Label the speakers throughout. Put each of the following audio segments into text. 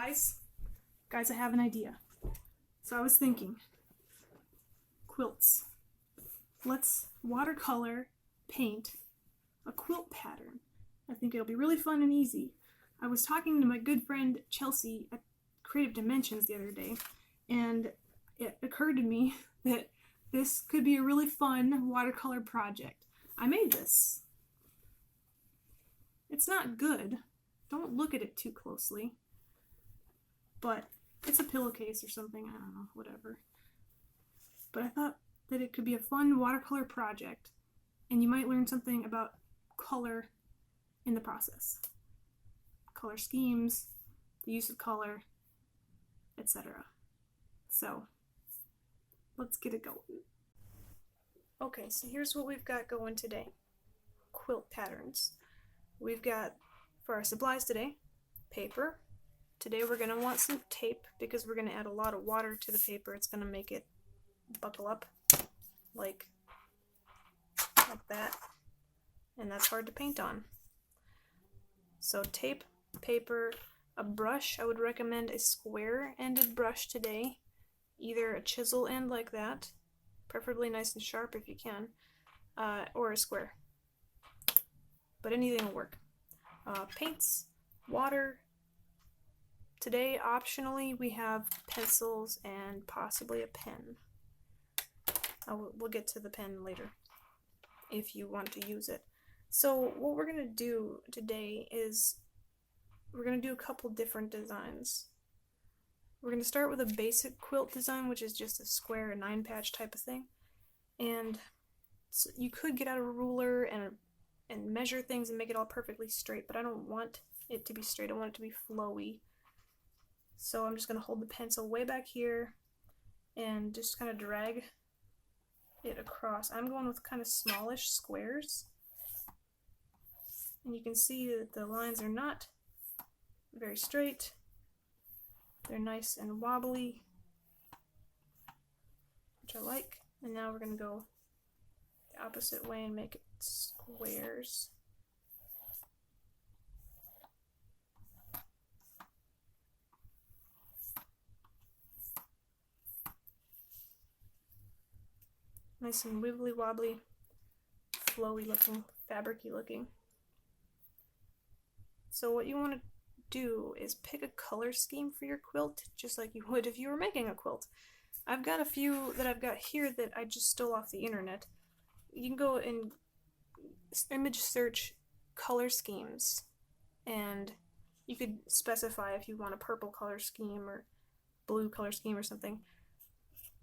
Speaker 1: Guys, I have an idea. So I was thinking, quilts. Let's watercolor paint a quilt pattern. I think it'll be really fun and easy. I was talking to my good friend Chelsea at Creative Dimensions the other day, and it occurred to me that this could be a really fun watercolor project. I made this. It's not good. Don't look at it too closely. But it's a pillowcase or something, I don't know, whatever. But I thought that it could be a fun watercolor project, and you might learn something about color in the process. Color schemes, the use of color, etc. So, let's get it going. Okay, so here's what we've got going today. Quilt patterns. We've got, for our supplies today, paper. Today we're going to want some tape because we're going to add a lot of water to the paper. It's going to make it buckle up like that. And that's hard to paint on. So tape, paper, a brush. I would recommend a square-ended brush today. Either a chisel end like that, preferably nice and sharp if you can, or a square. But anything will work. Paints, water. Today, optionally, we have pencils and possibly a pen. We'll get to the pen later if you want to use it. So what we're going to do today is we're going to do a couple different designs. We're going to start with a basic quilt design, which is just a square 9-patch type of thing. And so you could get out a ruler and measure things and make it all perfectly straight, but I don't want it to be straight. I want it to be flowy. So I'm just going to hold the pencil way back here and just kind of drag it across. I'm going with kind of smallish squares. And you can see that the lines are not very straight. They're nice and wobbly, which I like. And now we're going to go the opposite way and make it squares. Nice and wibbly wobbly, flowy looking, fabricy looking. So what you want to do is pick a color scheme for your quilt, just like you would if you were making a quilt. I've got a few that I've got here that I just stole off the internet. You can go and image search color schemes, and you could specify if you want a purple color scheme or blue color scheme or something.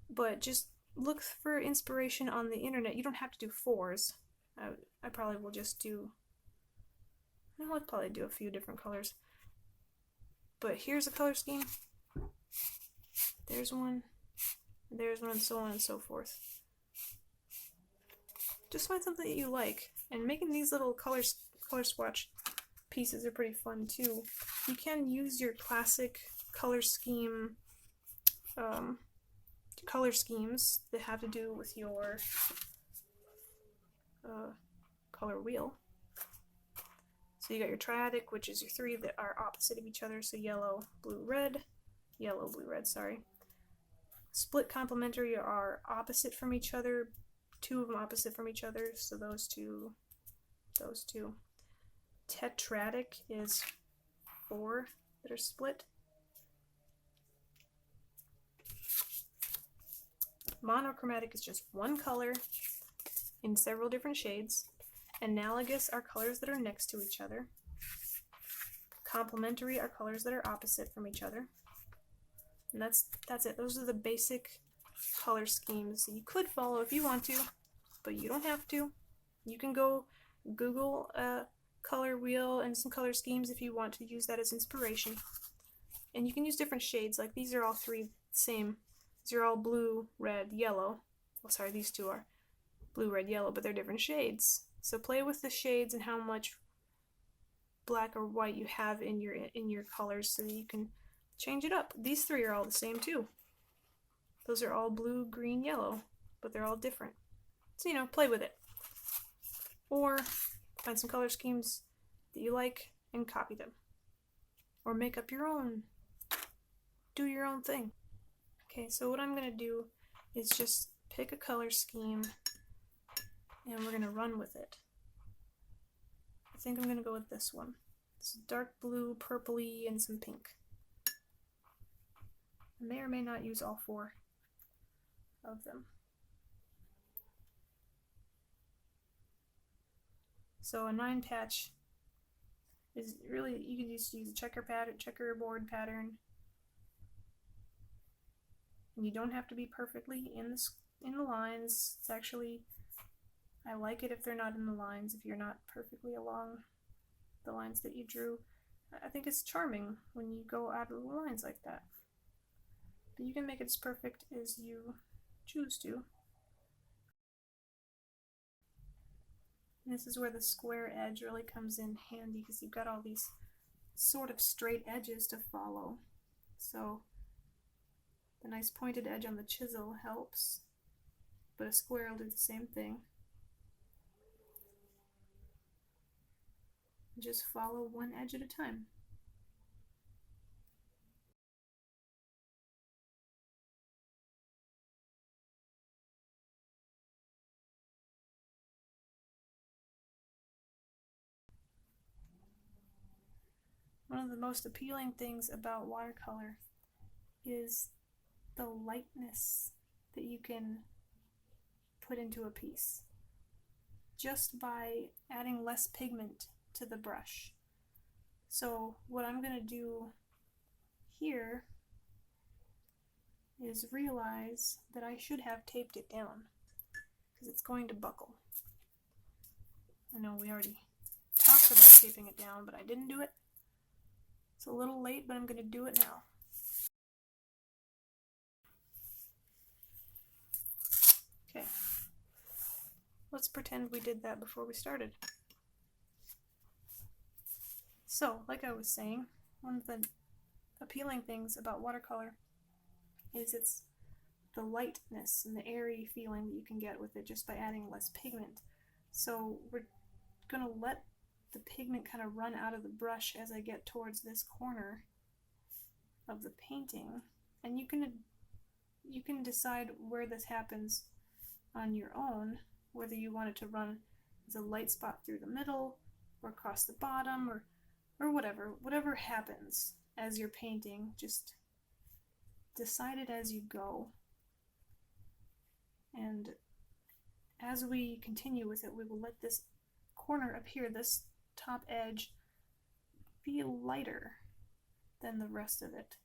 Speaker 1: But just look for inspiration on the internet. You don't have to do 4s. I probably will just do, I'll probably do a few different colors. But here's a color scheme. There's one, and so on and so forth. Just find something that you like. And making these little color swatch pieces are pretty fun too. You can use your classic color scheme color schemes that have to do with your color wheel. So you got your triadic, which is your 3 that are opposite of each other, so yellow, blue, red, sorry. Split complementary are opposite from each other, 2 of them opposite from each other, so those two. Tetradic is 4 that are split. Monochromatic is just one color in several different shades. Analogous are colors that are next to each other. Complementary are colors that are opposite from each other. And that's it. Those are the basic color schemes that you could follow if you want to, but you don't have to. You can go Google a color wheel and some color schemes if you want to use that as inspiration. And you can use different shades, like these are all 3 same. These are all blue, red, yellow. Well, sorry, these 2 are blue, red, yellow, but they're different shades. So play with the shades and how much black or white you have in your colors so that you can change it up. These 3 are all the same too. Those are all blue, green, yellow, but they're all different. So, play with it. Or find some color schemes that you like and copy them. Or make up your own do your own thing. Okay, so what I'm going to do is just pick a color scheme and we're going to run with it. I think I'm going to go with this one. It's dark blue, purpley, and some pink. I may or may not use all 4 of them. So a 9 patch is really, you can just use a checkerboard pattern. And you don't have to be perfectly in the lines. It's actually, I like it if they're not in the lines, if you're not perfectly along the lines that you drew. I think it's charming when you go out of the lines like that. But you can make it as perfect as you choose to. And this is where the square edge really comes in handy, because you've got all these sort of straight edges to follow. So the nice pointed edge on the chisel helps, but a square will do the same thing. Just follow one edge at a time. One of the most appealing things about watercolor is the lightness that you can put into a piece just by adding less pigment to the brush. So what I'm going to do here is realize that I should have taped it down, because it's going to buckle. I know we already talked about taping it down, but I didn't do it. It's a little late, but I'm going to do it now. Okay. Let's pretend we did that before we started. So, like I was saying, one of the appealing things about watercolor is it's the lightness and the airy feeling that you can get with it just by adding less pigment. So we're going to let the pigment kind of run out of the brush as I get towards this corner of the painting, and you can decide where this happens on your own, whether you want it to run as a light spot through the middle or across the bottom, or whatever happens as you're painting. Just decide it as you go, and as we continue with it, we will let this corner up here, this top edge, be lighter than the rest of it.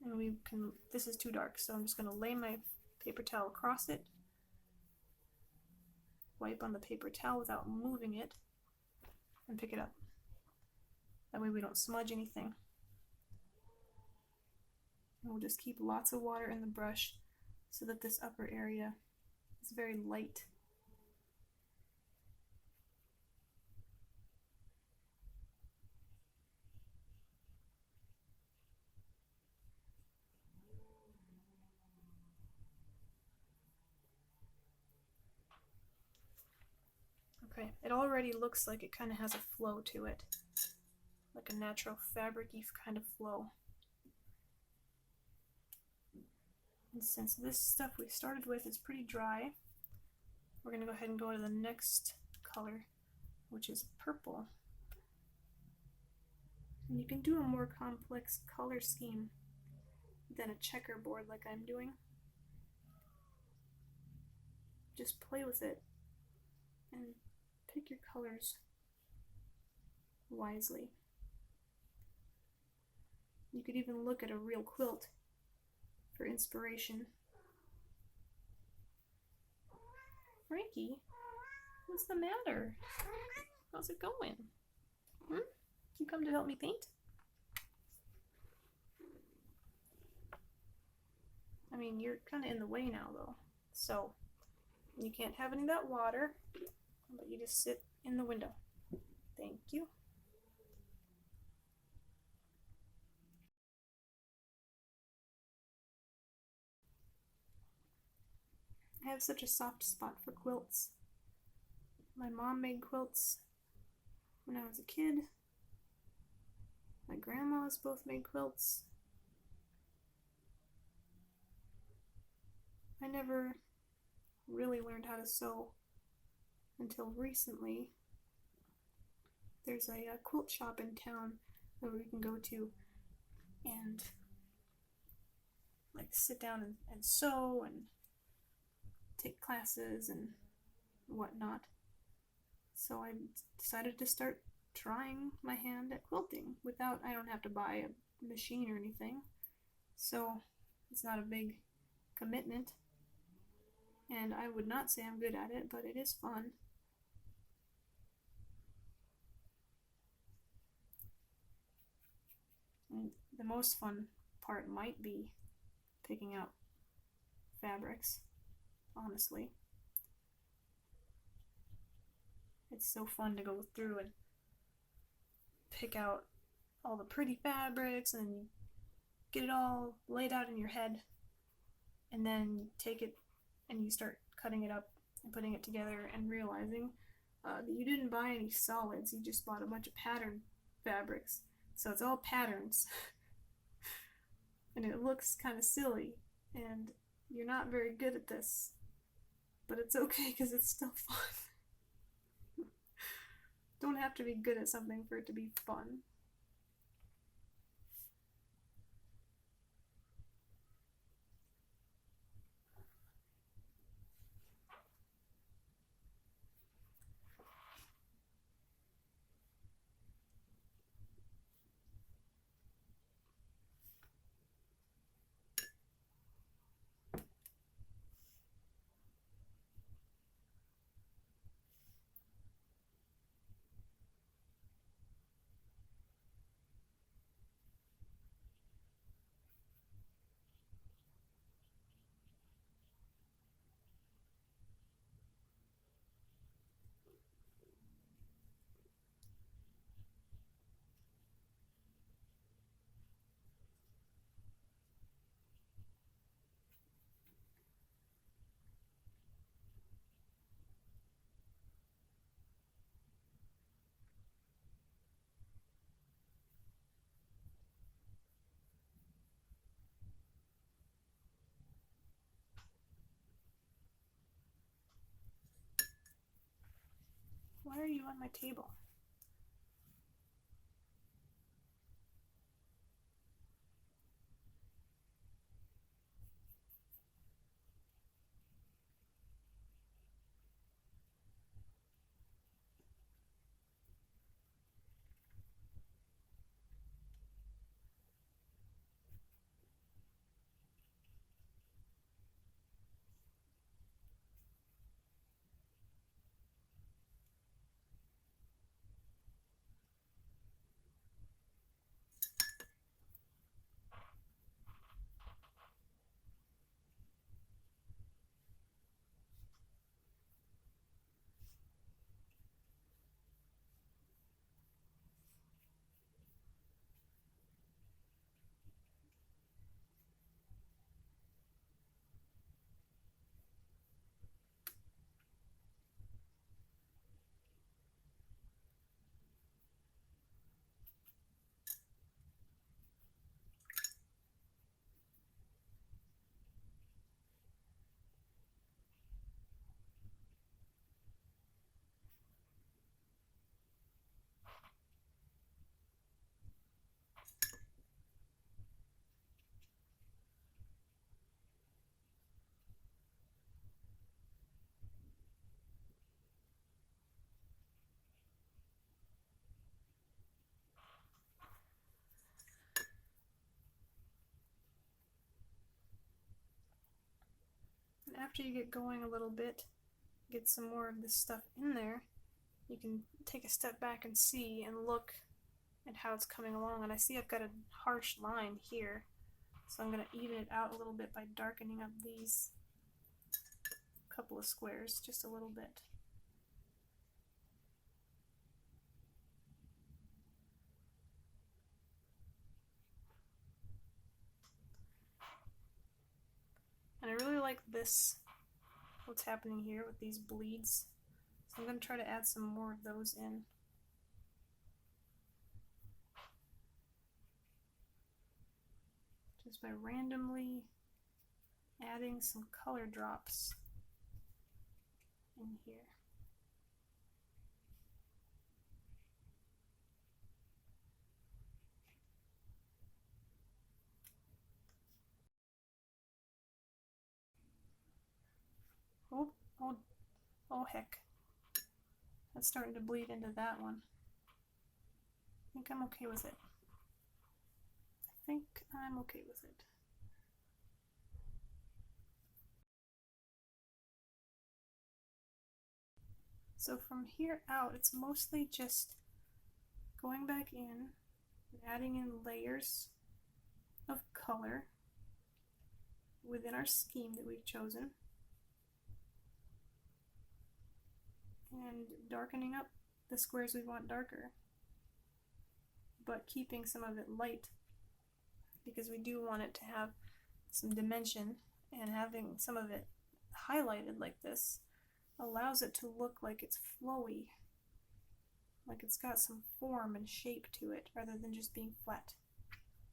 Speaker 1: And this is too dark, so I'm just going to lay my paper towel across it, wipe on the paper towel without moving it, and pick it up. That way we don't smudge anything. And we'll just keep lots of water in the brush so that this upper area is very light. Okay, it already looks like it kind of has a flow to it, like a natural fabric-y kind of flow. And since this stuff we started with is pretty dry, we're going to go ahead and go to the next color, which is purple. And you can do a more complex color scheme than a checkerboard like I'm doing. Just play with it and pick your colors wisely. You could even look at a real quilt for inspiration. Frankie, what's the matter? How's it going? You come to help me paint? I mean, you're kind of in the way now though, so you can't have any of that water, but you just sit in the window. Thank you. I have such a soft spot for quilts. My mom made quilts when I was a kid. My grandmas both made quilts. I never really learned how to sew until recently. There's a quilt shop in town where we can go to and like sit down and sew and take classes and whatnot. So I decided to start trying my hand at quilting without, I don't have to buy a machine or anything. So it's not a big commitment. And I would not say I'm good at it, but it is fun. And the most fun part might be picking out fabrics, honestly. It's so fun to go through and pick out all the pretty fabrics and you get it all laid out in your head, and then you take it and you start cutting it up and putting it together and realizing that you didn't buy any solids, you just bought a bunch of pattern fabrics. So it's all patterns. And it looks kind of silly, and you're not very good at this, but it's okay because it's still fun. Don't have to be good at something for it to be fun. Why are you on my table? And after you get going a little bit, get some more of this stuff in there, you can take a step back and see and look at how it's coming along. And I see I've got a harsh line here, so I'm going to even it out a little bit by darkening up these couple of squares just a little bit. And I really like this, what's happening here with these bleeds. So I'm going to try to add some more of those in. Just by randomly adding some color drops in here. Oh, oh, oh heck. That's starting to bleed into that one. I think I'm okay with it. I think I'm okay with it. So from here out, it's mostly just going back in and adding in layers of color within our scheme that we've chosen, and darkening up the squares we want darker, but keeping some of it light because we do want it to have some dimension, and having some of it highlighted like this allows it to look like it's flowy, like it's got some form and shape to it rather than just being flat.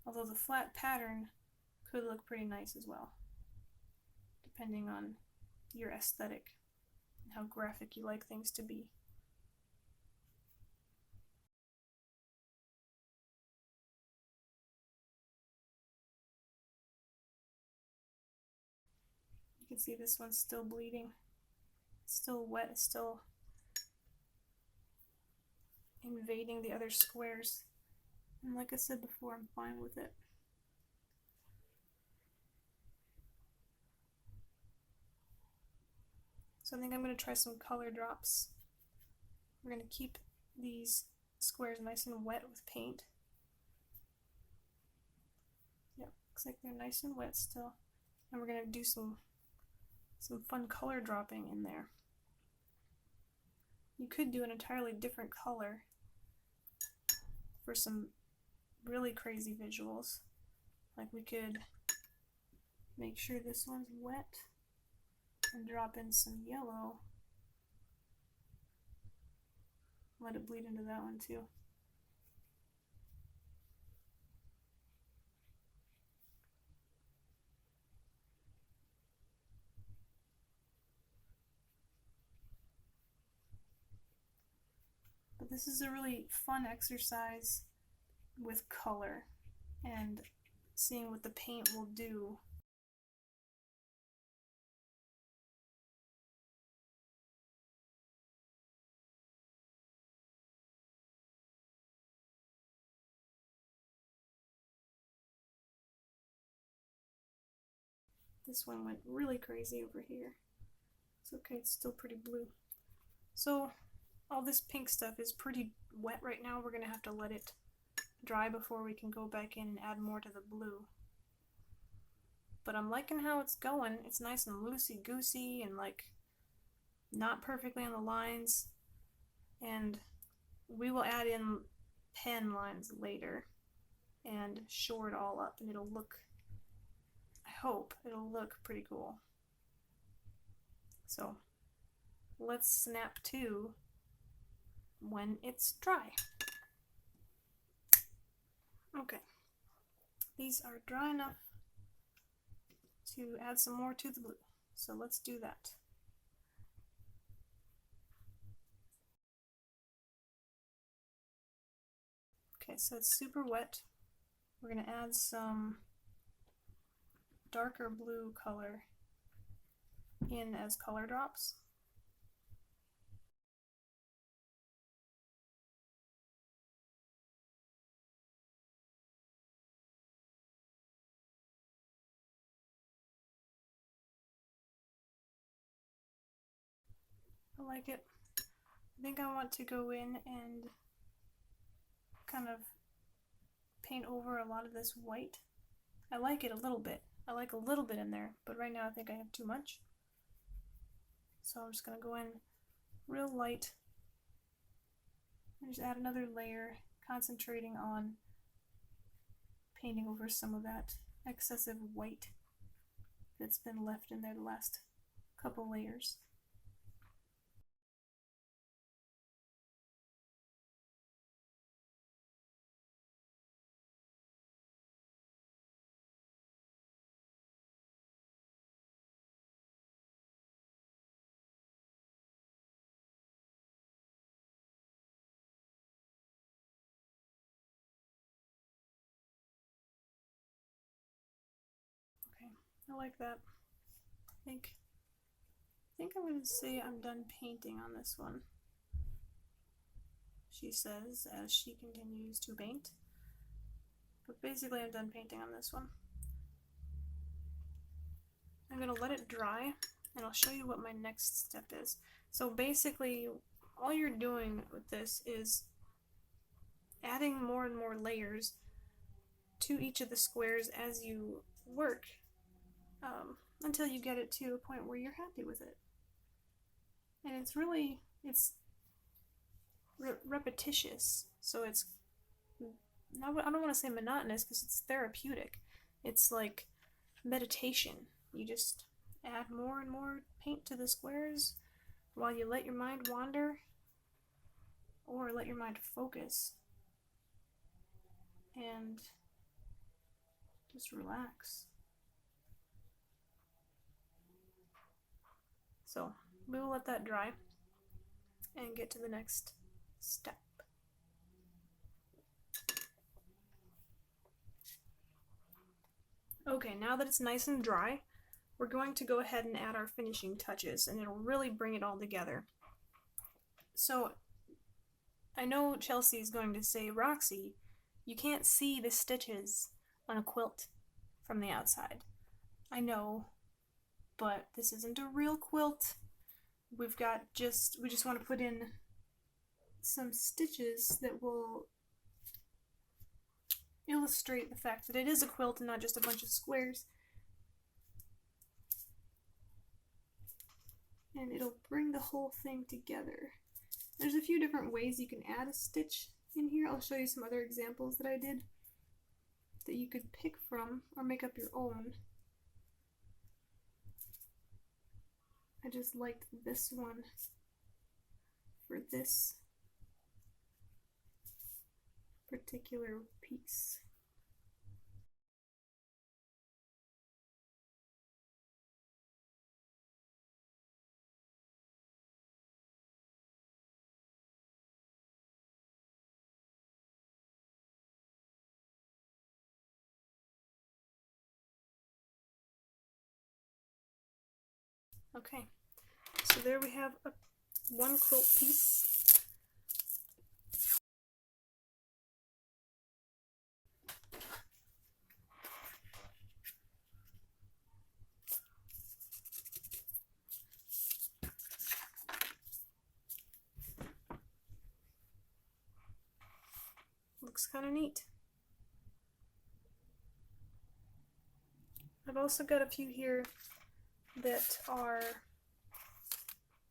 Speaker 1: Although the flat pattern could look pretty nice as well, depending on your aesthetic and how graphic you like things to be. You can see this one's still bleeding. It's still wet, it's still invading the other squares. And like I said before, I'm fine with it. So I think I'm going to try some color drops. We're going to keep these squares nice and wet with paint. Yep, looks like they're nice and wet still. And we're going to do some fun color dropping in there. You could do an entirely different color for some really crazy visuals. Like we could make sure this one's wet and drop in some yellow. Let it bleed into that one too. But this is a really fun exercise with color and seeing what the paint will do. This one went really crazy over here. It's okay, it's still pretty blue. So all this pink stuff is pretty wet right now. We're going to have to let it dry before we can go back in and add more to the blue. But I'm liking how it's going. It's nice and loosey-goosey and like not perfectly on the lines. And we will add in pen lines later and shore it all up, and it'll look, I hope it'll look pretty cool. So let's snap to when it's dry. Okay, these are dry enough to add some more to the blue, so let's do that. Okay, so it's super wet. We're going to add some darker blue color in as color drops. I like it. I think I want to go in and kind of paint over a lot of this white. I like it a little bit. I like a little bit in there, but right now I think I have too much. So I'm just going to go in real light and just add another layer, concentrating on painting over some of that excessive white that's been left in there the last couple layers. I like that. I think I'm going to say I'm done painting on this one, she says as she continues to paint. But basically I'm done painting on this one. I'm going to let it dry and I'll show you what my next step is. So basically all you're doing with this is adding more and more layers to each of the squares as you work, until you get it to a point where you're happy with it. And it's really, repetitious, so it's not, I don't want to say monotonous because it's therapeutic. It's like meditation. You just add more and more paint to the squares while you let your mind wander or let your mind focus and just relax. So we will let that dry and get to the next step. Okay, now that it's nice and dry, we're going to go ahead and add our finishing touches, and it'll really bring it all together. So I know Chelsea's going to say, Roxy, you can't see the stitches on a quilt from the outside. I know, but this isn't a real quilt. We just want to put in some stitches that will illustrate the fact that it is a quilt and not just a bunch of squares. And it'll bring the whole thing together. There's a few different ways you can add a stitch in here. I'll show you some other examples that I did that you could pick from or make up your own. I just liked this one for this particular piece. Okay, so there we have one quilt piece. Looks kind of neat. I've also got a few here that are,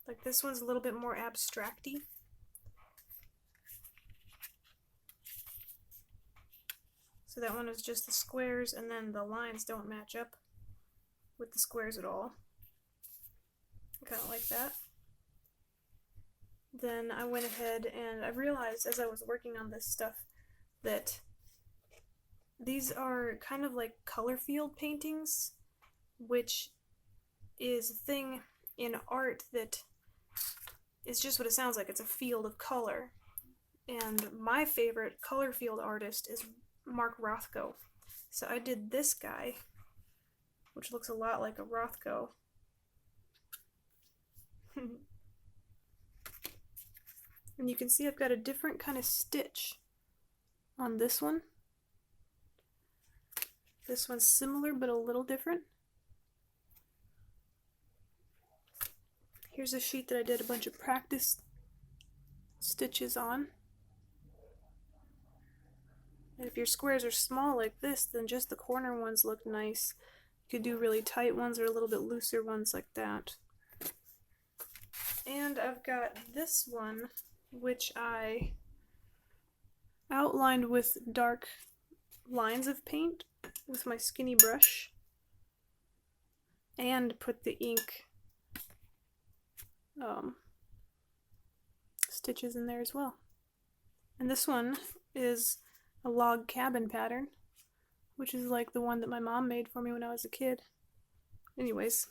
Speaker 1: like this one's a little bit more abstract-y. So that one is just the squares and then the lines don't match up with the squares at all. I kind of like that. Then I went ahead and I realized as I was working on this stuff that these are kind of like color field paintings, which is a thing in art that is just what it sounds like. It's a field of color. And my favorite color field artist is Mark Rothko. So I did this guy, which looks a lot like a Rothko. And you can see I've got a different kind of stitch on this one. This one's similar but a little different. Here's a sheet that I did a bunch of practice stitches on. And if your squares are small like this, then just the corner ones look nice. You could do really tight ones or a little bit looser ones like that. And I've got this one, which I outlined with dark lines of paint with my skinny brush and put the ink stitches in there as well. And this one is a log cabin pattern, which is like the one that my mom made for me when I was a kid. Anyways,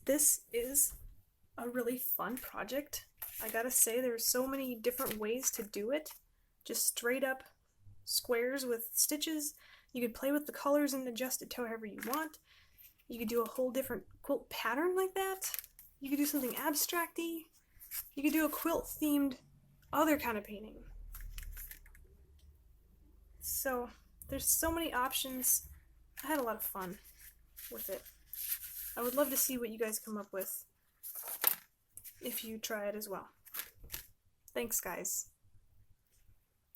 Speaker 1: this is a really fun project. I gotta say, there's so many different ways to do it. Just straight up squares with stitches. You could play with the colors and adjust it to however you want. You could do a whole different quilt pattern like that. You could do something abstracty. You could do a quilt themed other kind of painting. So there's so many options. I had a lot of fun with it. I would love to see what you guys come up with if you try it as well. Thanks, guys.